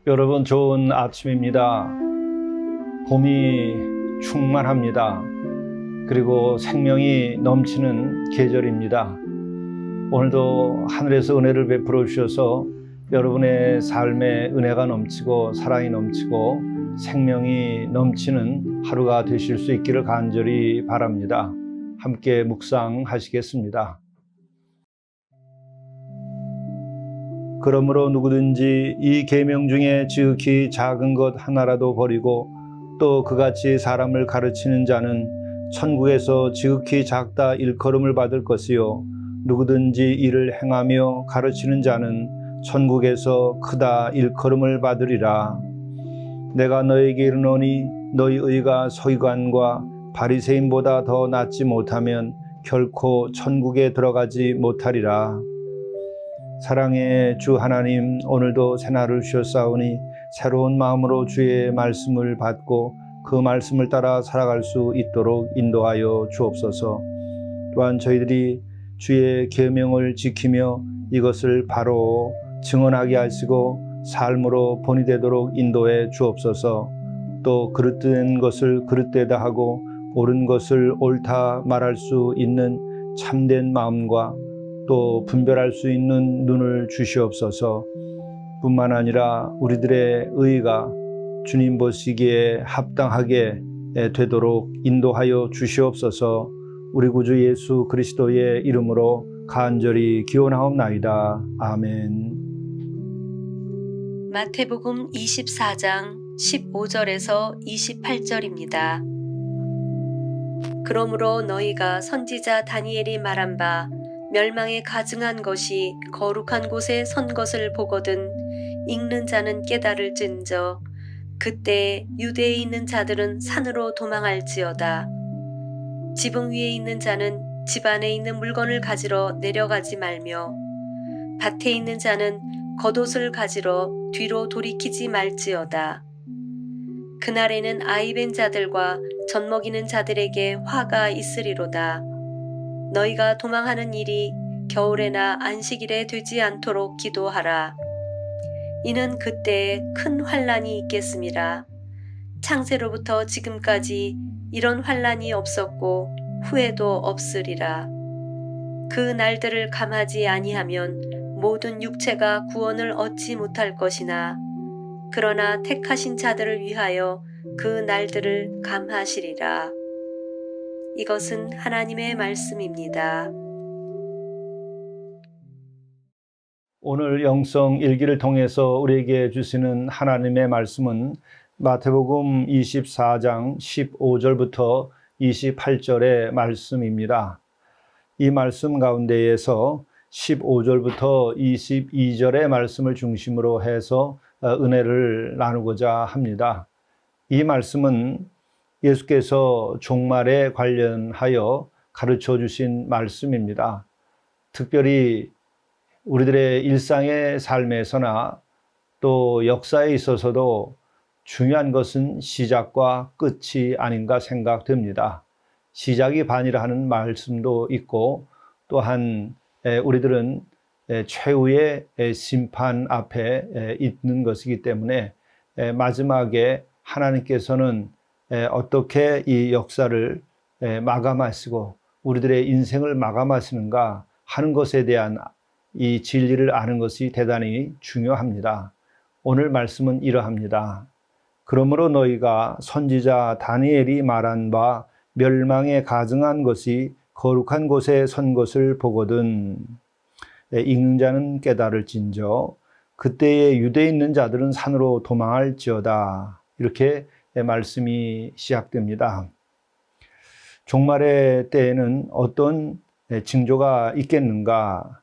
여러분, 좋은 아침입니다. 봄이 충만합니다. 그리고 생명이 넘치는 계절입니다. 오늘도 하늘에서 은혜를 베풀어 주셔서 여러분의 삶에 은혜가 넘치고 사랑이 넘치고 생명이 넘치는 하루가 되실 수 있기를 간절히 바랍니다. 함께 묵상하시겠습니다. 그러므로 누구든지 이 계명 중에 지극히 작은 것 하나라도 버리고 또 그같이 사람을 가르치는 자는 천국에서 지극히 작다 일컬음을 받을 것이요 누구든지 이를 행하며 가르치는 자는 천국에서 크다 일컬음을 받으리라. 내가 너에게 이르노니 너희 의가 서기관과 바리새인보다 더 낫지 못하면 결코 천국에 들어가지 못하리라. 사랑의 주 하나님, 오늘도 새날을 주셨사오니 새로운 마음으로 주의 말씀을 받고 그 말씀을 따라 살아갈 수 있도록 인도하여 주옵소서. 또한 저희들이 주의 계명을 지키며 이것을 바로 증언하게 하시고 삶으로 본이 되도록 인도해 주옵소서. 또 그릇된 것을 그릇되다 하고 옳은 것을 옳다 말할 수 있는 참된 마음과 또 분별할 수 있는 눈을 주시옵소서. 뿐만 아니라 우리들의 의가 주님 보시기에 합당하게 되도록 인도하여 주시옵소서. 우리 구주 예수 그리스도의 이름으로 간절히 기원하옵나이다. 아멘. 마태복음 24장 15절에서 28절입니다. 그러므로 너희가 선지자 다니엘이 말한 바 멸망에 가증한 것이 거룩한 곳에 선 것을 보거든 읽는 자는 깨달을진저 그때 유대에 있는 자들은 산으로 도망할지어다. 지붕 위에 있는 자는 집 안에 있는 물건을 가지러 내려가지 말며 밭에 있는 자는 겉옷을 가지러 뒤로 돌이키지 말지어다. 그날에는 아이벤 자들과 젖먹이는 자들에게 화가 있으리로다. 너희가 도망하는 일이 겨울에나 안식일에 되지 않도록 기도하라. 이는 그때에 큰 환난이 있겠음이라. 창세로부터 지금까지 이런 환난이 없었고 후에도 없으리라. 그 날들을 감하지 아니하면 모든 육체가 구원을 얻지 못할 것이나 그러나 택하신 자들을 위하여 그 날들을 감하시리라. 이것은 하나님의 말씀입니다. 오늘 영성 일기를 통해서 우리에게 주시는 하나님의 말씀은 마태복음 24장 15절부터 28절의 말씀입니다. 이 말씀 가운데에서 15절부터 22절의 말씀을 중심으로 해서 은혜를 나누고자 합니다. 이 말씀은 예수께서 종말에 관련하여 가르쳐 주신 말씀입니다. 특별히 우리들의 일상의 삶에서나 또 역사에 있어서도 중요한 것은 시작과 끝이 아닌가 생각됩니다. 시작이 반이라 하는 말씀도 있고 또한 우리들은 최후의 심판 앞에 있는 것이기 때문에 마지막에 하나님께서는 어떻게 이 역사를 마감하시고 우리들의 인생을 마감하시는가 하는 것에 대한 이 진리를 아는 것이 대단히 중요합니다. 오늘 말씀은 이러합니다. 그러므로 너희가 선지자 다니엘이 말한 바 멸망에 가증한 것이 거룩한 곳에 선 것을 보거든 읽는 자는 깨달을진저 그때에 유대에 있는 자들은 산으로 도망할지어다. 이렇게 말씀이 시작됩니다. 종말의 때에는 어떤 징조가 있겠는가?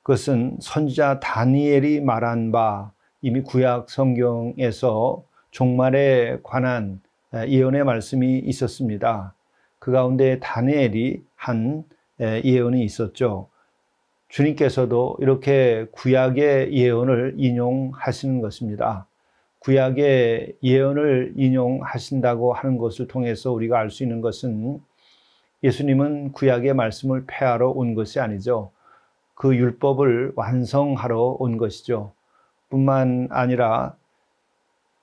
그것은 선지자 다니엘이 말한 바 이미 구약 성경에서 종말에 관한 예언의 말씀이 있었습니다. 그 가운데 다니엘이 한 예언이 있었죠. 주님께서도 이렇게 구약의 예언을 인용하시는 것입니다. 구약의 예언을 인용하신다고 하는 것을 통해서 우리가 알 수 있는 것은 예수님은 구약의 말씀을 폐하러 온 것이 아니죠. 그 율법을 완성하러 온 것이죠. 뿐만 아니라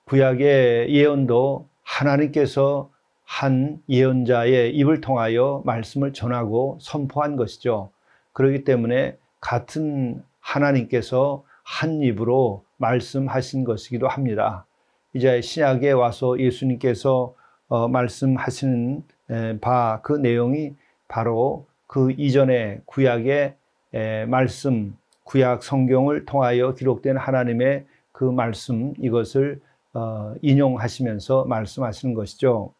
구약의 예언도 하나님께서 한 예언자의 입을 통하여 말씀을 전하고 선포한 것이죠. 그렇기 때문에 같은 하나님께서 한 입으로 말씀하신 것이기도 합니다. 이제 신약에 와서 예수님께서 말씀하시는 바 그 내용이 바로 그 이전의 구약의 말씀, 구약 성경을 통하여 기록된 하나님의 그 말씀, 이것을 인용하시면서 말씀하시는 것이죠.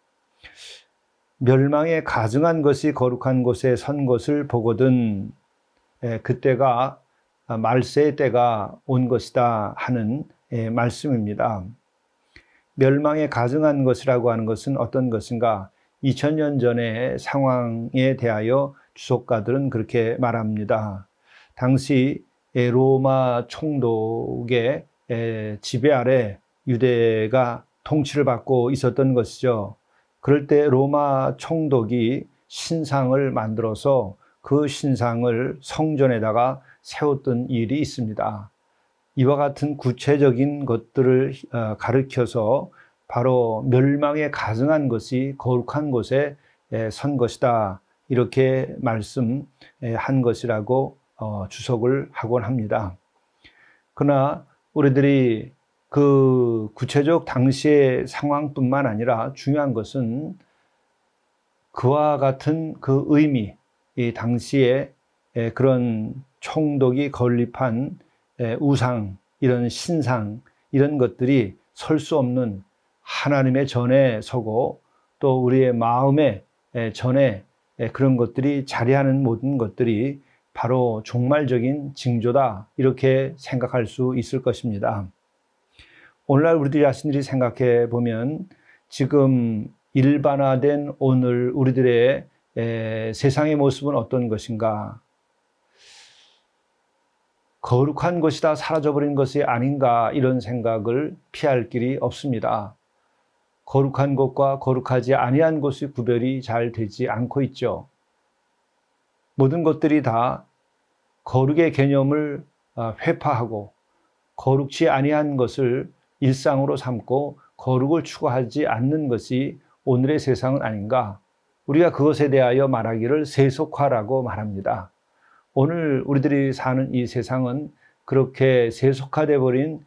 멸망에 가증한 것이 거룩한 곳에 선 것을 보거든 그때가 말세의 때가 온 것이다 하는 말씀입니다. 멸망에 가증한 것이라고 하는 것은 어떤 것인가? 2000년 전의 상황에 대하여 주석가들은 그렇게 말합니다. 당시 로마 총독의 지배 아래 유대가 통치를 받고 있었던 것이죠. 그럴 때 로마 총독이 신상을 만들어서 그 신상을 성전에다가 세웠던 일이 있습니다. 이와 같은 구체적인 것들을 가르쳐서 바로 멸망에 가증한 것이 거룩한 곳에 선 것이다, 이렇게 말씀한 것이라고 주석을 하곤 합니다. 그러나 우리들이 그 구체적 당시의 상황뿐만 아니라 중요한 것은 그와 같은 그 의미, 이 당시에 그런 총독이 건립한 우상, 이런 신상, 이런 것들이 설 수 없는 하나님의 전에 서고 또 우리의 마음의 전에 그런 것들이 자리하는 모든 것들이 바로 종말적인 징조다, 이렇게 생각할 수 있을 것입니다. 오늘날 우리들 자신들이 생각해 보면 지금 일반화된 오늘 우리들의 세상의 모습은 어떤 것인가? 거룩한 것이 다 사라져버린 것이 아닌가, 이런 생각을 피할 길이 없습니다. 거룩한 것과 거룩하지 아니한 것의 구별이 잘 되지 않고 있죠. 모든 것들이 다 거룩의 개념을 회파하고 거룩지 아니한 것을 일상으로 삼고 거룩을 추구하지 않는 것이 오늘의 세상은 아닌가? 우리가 그것에 대하여 말하기를 세속화라고 말합니다. 오늘 우리들이 사는 이 세상은 그렇게 세속화돼 버린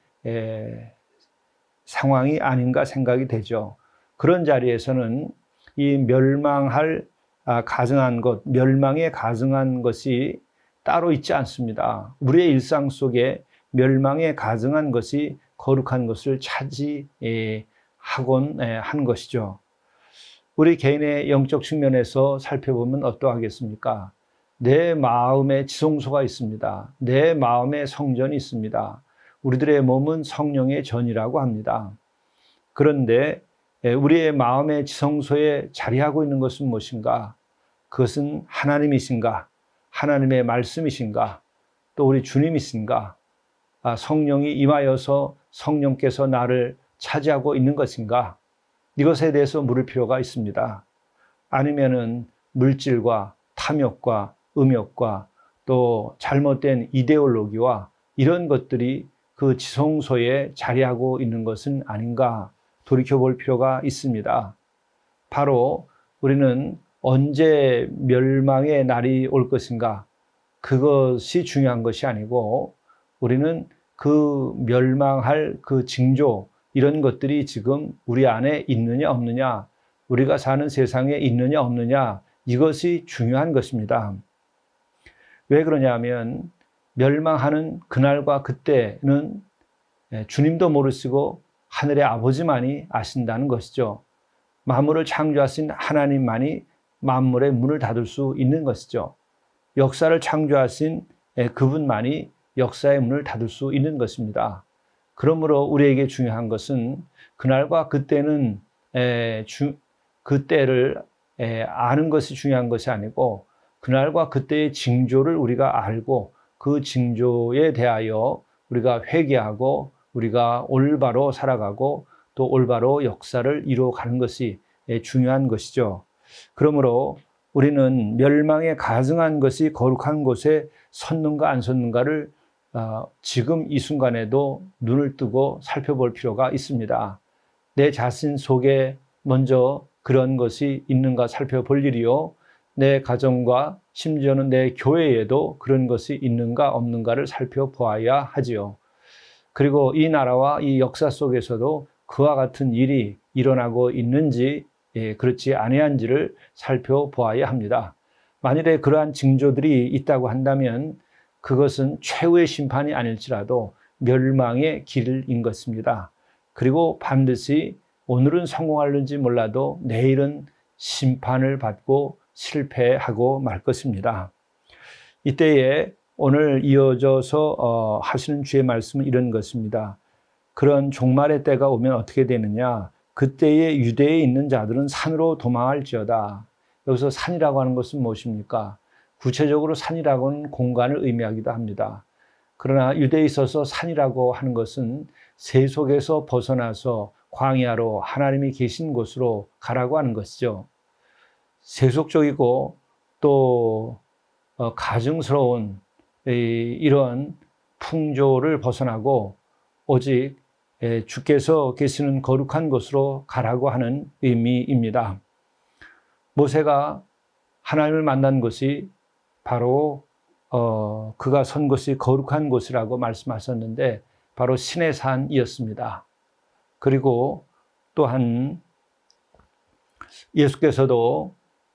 상황이 아닌가 생각이 되죠. 그런 자리에서는 이 가증한 것, 멸망에 가증한 것이 따로 있지 않습니다. 우리의 일상 속에 멸망에 가증한 것이 거룩한 것을 차지하곤 한 것이죠. 우리 개인의 영적 측면에서 살펴보면 어떠하겠습니까? 내 마음에 지성소가 있습니다. 내 마음에 성전이 있습니다. 우리들의 몸은 성령의 전이라고 합니다. 그런데 우리의 마음의 지성소에 자리하고 있는 것은 무엇인가? 그것은 하나님이신가? 하나님의 말씀이신가? 또 우리 주님이신가? 성령이 임하여서 성령께서 나를 차지하고 있는 것인가? 이것에 대해서 물을 필요가 있습니다. 아니면은 물질과 탐욕과 음욕과 또 잘못된 이데올로기와 이런 것들이 그 지성소에 자리하고 있는 것은 아닌가 돌이켜볼 필요가 있습니다. 바로 우리는 언제 멸망의 날이 올 것인가, 그것이 중요한 것이 아니고 우리는 그 멸망할 그 징조, 이런 것들이 지금 우리 안에 있느냐 없느냐, 우리가 사는 세상에 있느냐 없느냐, 이것이 중요한 것입니다. 왜 그러냐면 멸망하는 그날과 그때는 주님도 모르시고 하늘의 아버지만이 아신다는 것이죠. 만물을 창조하신 하나님만이 만물의 문을 닫을 수 있는 것이죠. 역사를 창조하신 그분만이 역사의 문을 닫을 수 있는 것입니다. 그러므로 우리에게 중요한 것은 그날과 그때는 그때를 아는 것이 중요한 것이 아니고 그날과 그때의 징조를 우리가 알고 그 징조에 대하여 우리가 회개하고 우리가 올바로 살아가고 또 올바로 역사를 이루어가는 것이 중요한 것이죠. 그러므로 우리는 멸망에 가증한 것이 거룩한 곳에 섰는가 안 섰는가를 지금 이 순간에도 눈을 뜨고 살펴볼 필요가 있습니다. 내 자신 속에 먼저 그런 것이 있는가 살펴볼 일이요. 내 가정과 심지어는 내 교회에도 그런 것이 있는가 없는가를 살펴보아야 하지요. 그리고 이 나라와 이 역사 속에서도 그와 같은 일이 일어나고 있는지 그렇지 아니한지를 살펴보아야 합니다. 만일에 그러한 징조들이 있다고 한다면 그것은 최후의 심판이 아닐지라도 멸망의 길인 것입니다. 그리고 반드시 오늘은 성공할는지 몰라도 내일은 심판을 받고 실패하고 말 것입니다. 이때에 오늘 이어져서 하시는 주의 말씀은 이런 것입니다. 그런 종말의 때가 오면 어떻게 되느냐? 그때에 유대에 있는 자들은 산으로 도망할지어다. 여기서 산이라고 하는 것은 무엇입니까? 구체적으로 산이라고는 공간을 의미하기도 합니다. 그러나 유대에 있어서 산이라고 하는 것은 세속에서 벗어나서 광야로 하나님이 계신 곳으로 가라고 하는 것이죠. 세속적이고 또 가증스러운 이런 풍조를 벗어나고 오직 주께서 계시는 거룩한 곳으로 가라고 하는 의미입니다. 모세가 하나님을 만난 것이 바로 그가 선 곳이 거룩한 곳이라고 말씀하셨는데 바로 신의 산이었습니다. 그리고 또한 예수께서도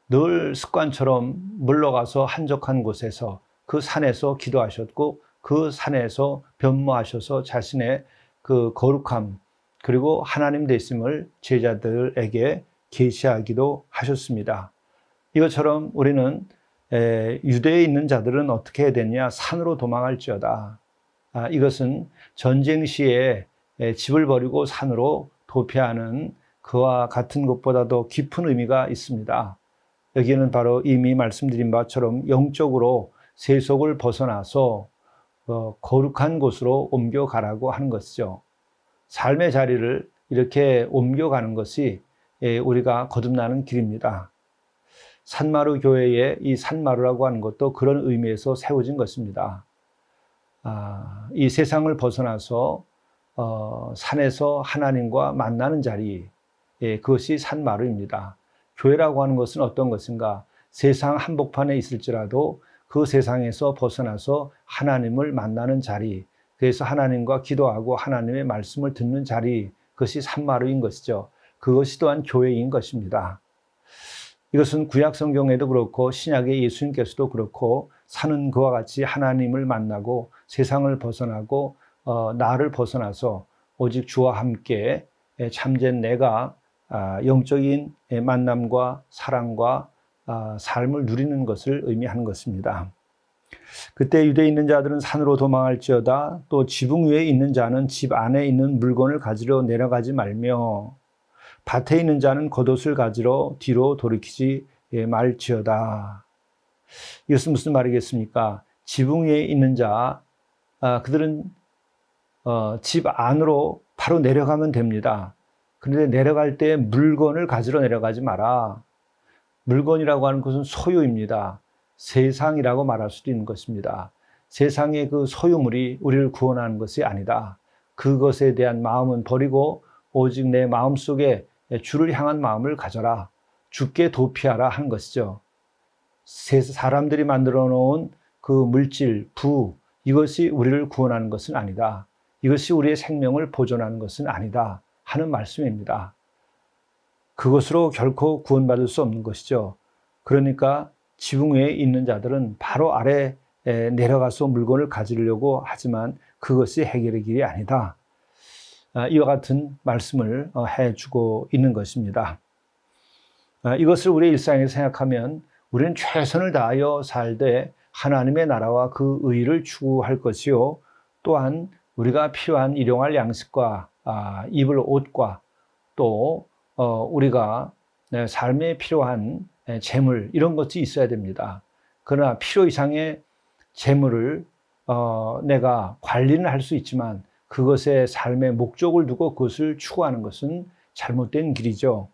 늘 습관처럼 물러가서 한적한 곳에서 그 산에서 기도하셨고 그 산에서 변모하셔서 자신의 그 거룩함 그리고 하나님 되심을 제자들에게 계시하기도 하셨습니다. 이것처럼 우리는 유대에 있는 자들은 어떻게 해야 되냐? 산으로 도망할지어다. 이것은 전쟁 시에 집을 버리고 산으로 도피하는 그와 같은 것보다도 깊은 의미가 있습니다. 여기는 바로 이미 말씀드린 바처럼 영적으로 세속을 벗어나서 거룩한 곳으로 옮겨가라고 하는 것이죠. 삶의 자리를 이렇게 옮겨가는 것이 우리가 거듭나는 길입니다. 산마루 교회의 이 산마루라고 하는 것도 그런 의미에서 세워진 것입니다. 이 세상을 벗어나서 산에서 하나님과 만나는 자리, 그것이 산마루입니다. 교회라고 하는 것은 어떤 것인가? 세상 한복판에 있을지라도 그 세상에서 벗어나서 하나님을 만나는 자리, 그래서 하나님과 기도하고 하나님의 말씀을 듣는 자리, 그것이 산마루인 것이죠. 그것이 또한 교회인 것입니다. 이것은 구약 성경에도 그렇고 신약의 예수님께서도 그렇고 산은 그와 같이 하나님을 만나고 세상을 벗어나고 나를 벗어나서 오직 주와 함께 참된 내가 영적인 만남과 사랑과 삶을 누리는 것을 의미하는 것입니다. 그때 유대에 있는 자들은 산으로 도망할지어다. 또 지붕 위에 있는 자는 집 안에 있는 물건을 가지러 내려가지 말며 밭에 있는 자는 겉옷을 가지러 뒤로 돌이키지 말지어다. 이것은 무슨 말이겠습니까? 지붕 위에 있는 자, 그들은 집 안으로 바로 내려가면 됩니다. 그런데 내려갈 때 물건을 가지러 내려가지 마라. 물건이라고 하는 것은 소유입니다. 세상이라고 말할 수도 있는 것입니다. 세상의 그 소유물이 우리를 구원하는 것이 아니다. 그것에 대한 마음은 버리고 오직 내 마음속에 주를 향한 마음을 가져라. 주께 도피하라 하는 것이죠. 사람들이 만들어 놓은 그 물질, 부, 이것이 우리를 구원하는 것은 아니다. 이것이 우리의 생명을 보존하는 것은 아니다 하는 말씀입니다. 그것으로 결코 구원받을 수 없는 것이죠. 그러니까 지붕 위에 있는 자들은 바로 아래 내려가서 물건을 가지려고 하지만 그것이 해결의 길이 아니다. 이와 같은 말씀을 해주고 있는 것입니다. 이것을 우리의 일상에서 생각하면 우리는 최선을 다하여 살되 하나님의 나라와 그 의를 추구할 것이요, 또한 우리가 필요한 일용할 양식과 입을 옷과 또 우리가 삶에 필요한 재물, 이런 것이 있어야 됩니다. 그러나 필요 이상의 재물을 내가 관리는 할 수 있지만 그것에 삶의 목적을 두고 그것을 추구하는 것은 잘못된 길이죠.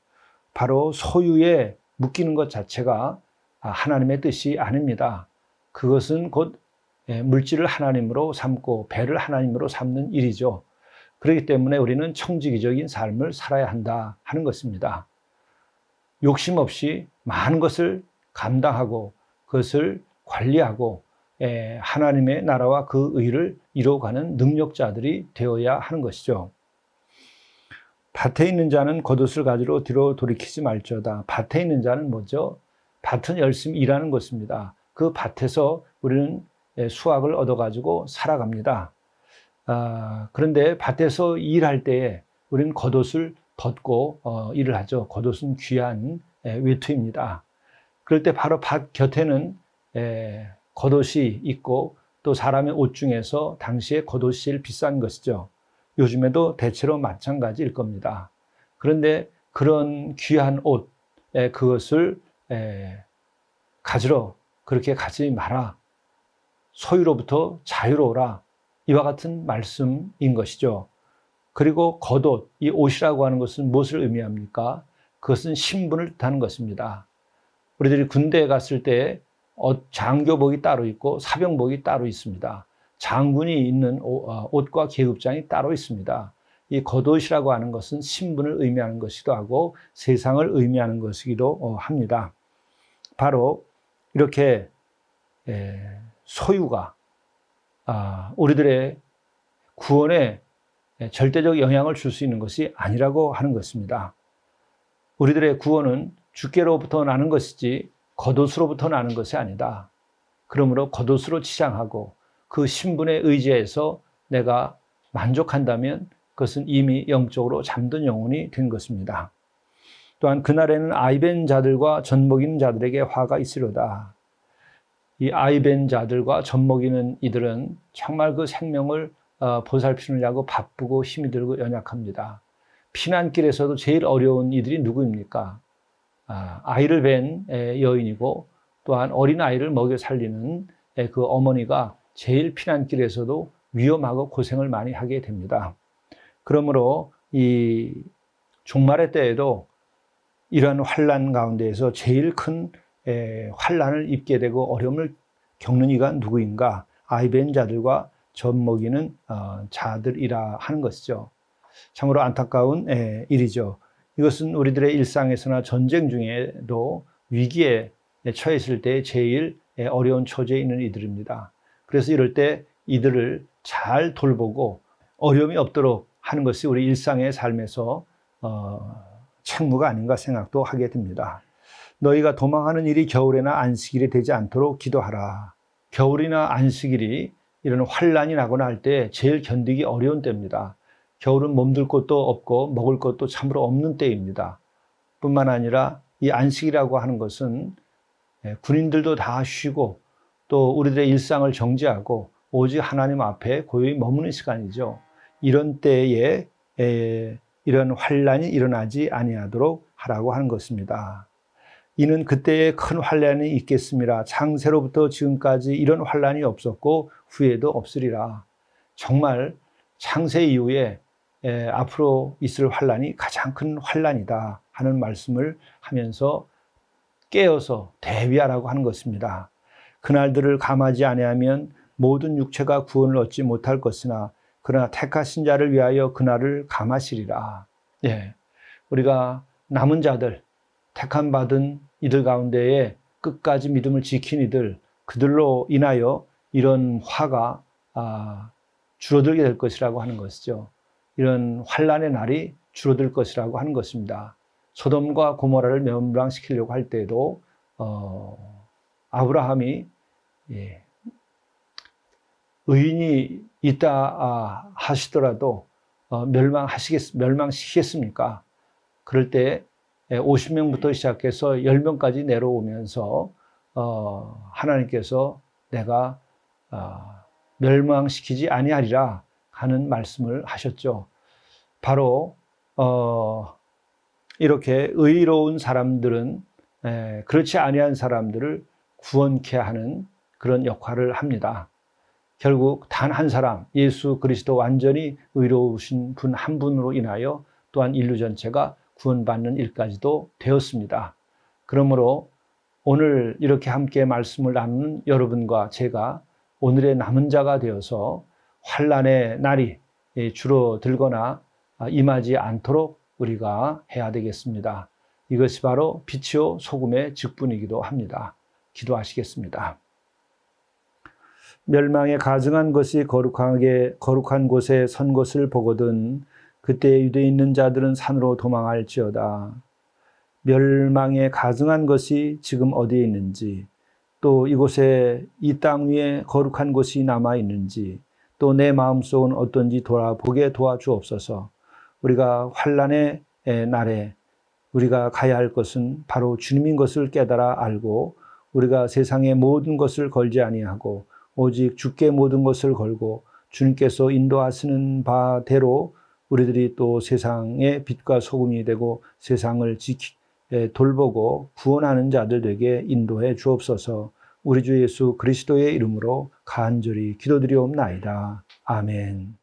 바로 소유에 묶이는 것 자체가 하나님의 뜻이 아닙니다. 그것은 곧 물질을 하나님으로 삼고 배를 하나님으로 삼는 일이죠. 그렇기 때문에 우리는 청지기적인 삶을 살아야 한다 하는 것입니다. 욕심 없이 많은 것을 감당하고 그것을 관리하고 하나님의 나라와 그 의를 이루어가는 능력자들이 되어야 하는 것이죠. 밭에 있는 자는 겉옷을 가지러 뒤로 돌이키지 말지어다. 밭에 있는 자는 뭐죠? 밭은 열심히 일하는 것입니다. 그 밭에서 우리는 수확을 얻어가지고 살아갑니다. 그런데 밭에서 일할 때에 우리는 겉옷을 벗고 일을 하죠. 겉옷은 귀한 외투입니다. 그럴 때 바로 밭 곁에는 겉옷이 있고 또 사람의 옷 중에서 당시에 겉옷이 제일 비싼 것이죠. 요즘에도 대체로 마찬가지일 겁니다. 그런데 그런 귀한 옷, 그것을 가지러 그렇게 가지 마라. 소유로부터 자유로워라. 이와 같은 말씀인 것이죠. 그리고 겉옷, 이 옷이라고 하는 것은 무엇을 의미합니까? 그것은 신분을 뜻하는 것입니다. 우리들이 군대에 갔을 때 장교복이 따로 있고 사병복이 따로 있습니다. 장군이 있는 옷과 계급장이 따로 있습니다. 이 겉옷이라고 하는 것은 신분을 의미하는 것이기도 하고 세상을 의미하는 것이기도 합니다. 바로 이렇게 소유가 우리들의 구원에 절대적 영향을 줄 수 있는 것이 아니라고 하는 것입니다. 우리들의 구원은 주께로부터 나는 것이지 겉옷으로부터 나는 것이 아니다. 그러므로 겉옷으로 치장하고 그 신분에 의지해서 내가 만족한다면 그것은 이미 영적으로 잠든 영혼이 된 것입니다. 또한 그날에는 아이벤 자들과 젖먹이는 자들에게 화가 있으려다. 이 아이벤 자들과 젖먹이는 이들은 정말 그 생명을 보살피느냐고 바쁘고 힘이 들고 연약합니다. 피난길에서도 제일 어려운 이들이 누구입니까? 아이를 뵌 여인이고 또한 어린 아이를 먹여 살리는 그 어머니가 제일 피난길에서도 위험하고 고생을 많이 하게 됩니다. 그러므로 이 종말의 때에도 이러한 환난 가운데에서 제일 큰 환난을 입게 되고 어려움을 겪는 이가 누구인가? 아이벤 자들과 젖 먹이는 자들이라 하는 것이죠. 참으로 안타까운 일이죠. 이것은 우리들의 일상에서나 전쟁 중에도 위기에 처했을 때 제일 어려운 처지에 있는 이들입니다. 그래서 이럴 때 이들을 잘 돌보고 어려움이 없도록 하는 것이 우리 일상의 삶에서 책무가 아닌가 생각도 하게 됩니다. 너희가 도망하는 일이 겨울에나 안식일이 되지 않도록 기도하라. 겨울이나 안식일이 이런 환난이 나거나 할 때 제일 견디기 어려운 때입니다. 겨울은 몸둘 곳도 없고 먹을 것도 참으로 없는 때입니다. 뿐만 아니라 이 안식이라고 하는 것은 군인들도 다 쉬고 또 우리들의 일상을 정지하고 오직 하나님 앞에 고요히 머무는 시간이죠. 이런 때에 이런 환난이 일어나지 아니하도록 하라고 하는 것입니다. 이는 그때에 큰 환난이 있겠음이라. 창세로부터 지금까지 이런 환난이 없었고 후에도 없으리라. 정말 창세 이후에 앞으로 있을 환난이 가장 큰 환난이다 하는 말씀을 하면서 깨어서 대비하라고 하는 것입니다. 그날들을 감하지 아니하면 모든 육체가 구원을 얻지 못할 것이나 그러나 택하신 자를 위하여 그날을 감하시리라. 우리가 남은 자들, 택함 받은 이들 가운데에 끝까지 믿음을 지킨 이들, 그들로 인하여 이런 화가 줄어들게 될 것이라고 하는 것이죠. 이런 환난의 날이 줄어들 것이라고 하는 것입니다. 소돔과 고모라를 멸망시키려고 할 때에도 아브라함이 의인이 있다 하시더라도 멸망시키겠습니까? 그럴 때 50명부터 시작해서 10명까지 내려오면서 하나님께서 내가 멸망시키지 아니하리라 하는 말씀을 하셨죠. 바로 이렇게 의로운 사람들은 그렇지 아니한 사람들을 구원케 하는 그런 역할을 합니다. 결국 단 한 사람, 예수 그리스도 완전히 의로우신 분 한 분으로 인하여 또한 인류 전체가 구원받는 일까지도 되었습니다. 그러므로 오늘 이렇게 함께 말씀을 나누는 여러분과 제가 오늘의 남은 자가 되어서 환난의 날이 줄어들거나 임하지 않도록 우리가 해야 되겠습니다. 이것이 바로 빛이요 소금의 직분이기도 합니다. 기도하시겠습니다. 멸망에 가증한 것이 거룩한 곳에 선 것을 보거든 그때 유대에 있는 자들은 산으로 도망할지어다. 멸망에 가증한 것이 지금 어디에 있는지, 또 이곳에 이 땅 위에 거룩한 곳이 남아 있는지, 또 내 마음속은 어떤지 돌아보게 도와주옵소서. 우리가 환난의 날에 우리가 가야 할 것은 바로 주님인 것을 깨달아 알고 우리가 세상의 모든 것을 걸지 아니하고 오직 주께 모든 것을 걸고 주님께서 인도하시는 바대로 우리들이 또 세상의 빛과 소금이 되고 세상을 돌보고 구원하는 자들 되게 인도해 주옵소서. 우리 주 예수 그리스도의 이름으로 간절히 기도드리옵나이다. 아멘.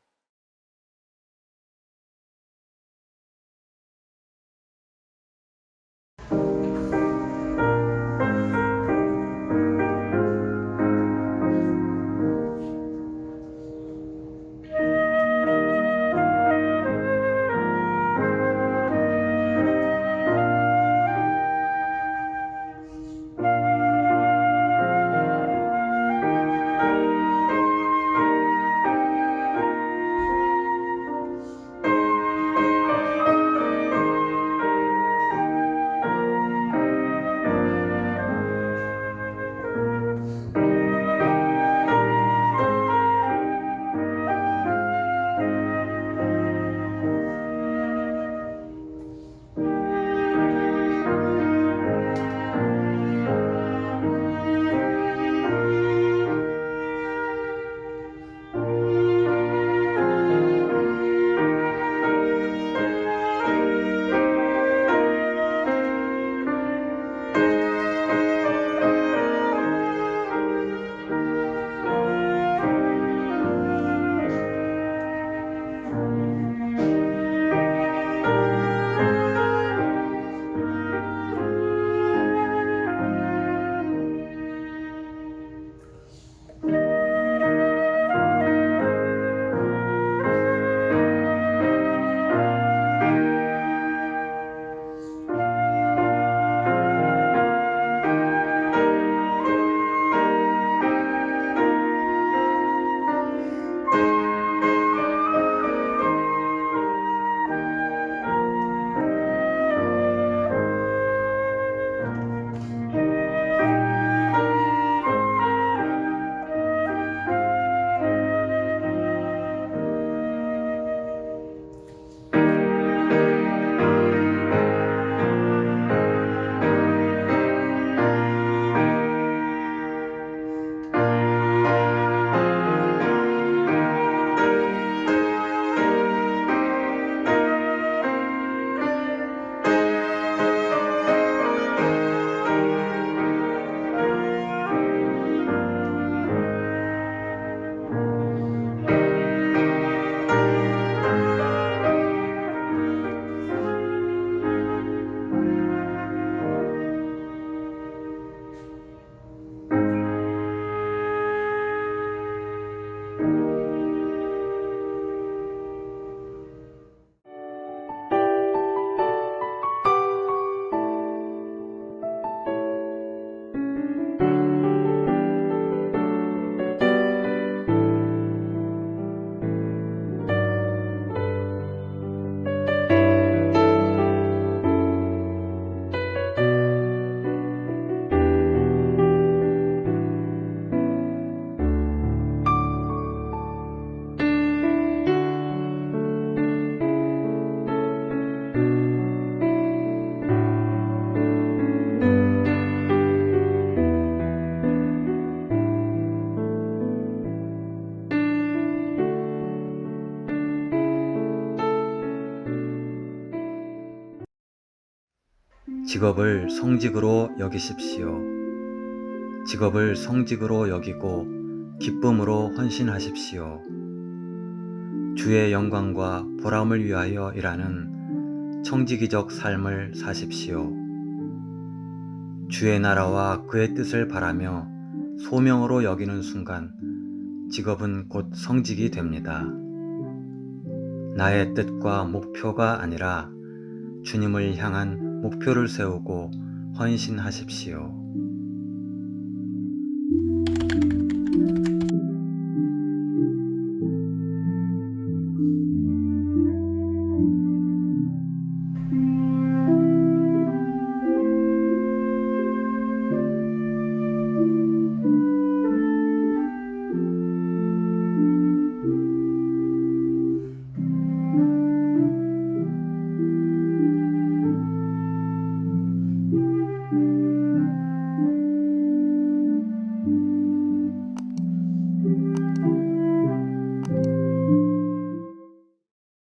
직업을 성직으로 여기십시오. 직업을 성직으로 여기고 기쁨으로 헌신하십시오. 주의 영광과 보람을 위하여 일하는 청지기적 삶을 사십시오. 주의 나라와 그의 뜻을 바라며 소명으로 여기는 순간 직업은 곧 성직이 됩니다. 나의 뜻과 목표가 아니라 주님을 향한 목표를 세우고 헌신하십시오.